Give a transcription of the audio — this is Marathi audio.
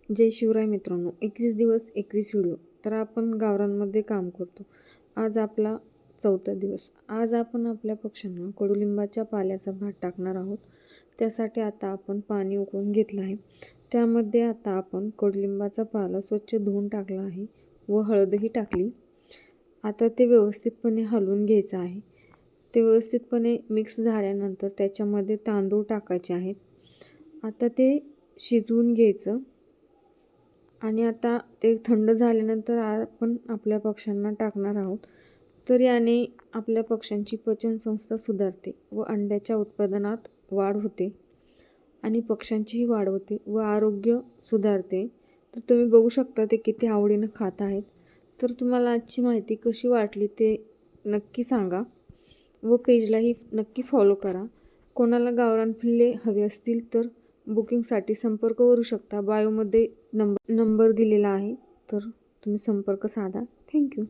जय शिवराय मित्रांनो, 21 दिवस 21 व्हिडिओ. तर आपण गावरानमध्ये काम करतो. आज आपला 4था दिवस. आज आपण आपल्या पक्ष्यांना कडुलिंबाच्या पाल्याचा भात टाकणार आहोत. त्यासाठी आता आपण पाणी उकळून घेतलं आहे. त्यामध्ये आता आपण कडुलिंबाचा पाला स्वच्छ धुवून टाकला आहे व हळदही टाकली. आता ते व्यवस्थितपणे हलवून घ्यायचं आहे. ते व्यवस्थितपणे मिक्स झाल्यानंतर त्याच्यामध्ये तांदूळ टाकायचे आहेत. आता ते शिजवून घ्यायचं आणि आता ते थंड झाल्यानंतर आपण आपल्या पक्ष्यांना टाकणार आहोत. तर याने आपल्या पक्ष्यांची पचनसंस्था सुधारते व अंड्याच्या उत्पादनात वाढ होते आणि पक्ष्यांचीही वाढ होते व आरोग्य सुधारते. तर तुम्ही बघू शकता ते किती आवडीनं खात आहेत. तर तुम्हाला आजची माहिती कशी वाटली ते नक्की सांगा व पेजलाही नक्की फॉलो करा. कोणाला गावरान पिल्ले हवे असतील तर बुकिंगसाठी संपर्क करू शकता. बायोमध्ये नंबर दिलेला आहे, तर तुम्ही संपर्क साधा. थँक्यू.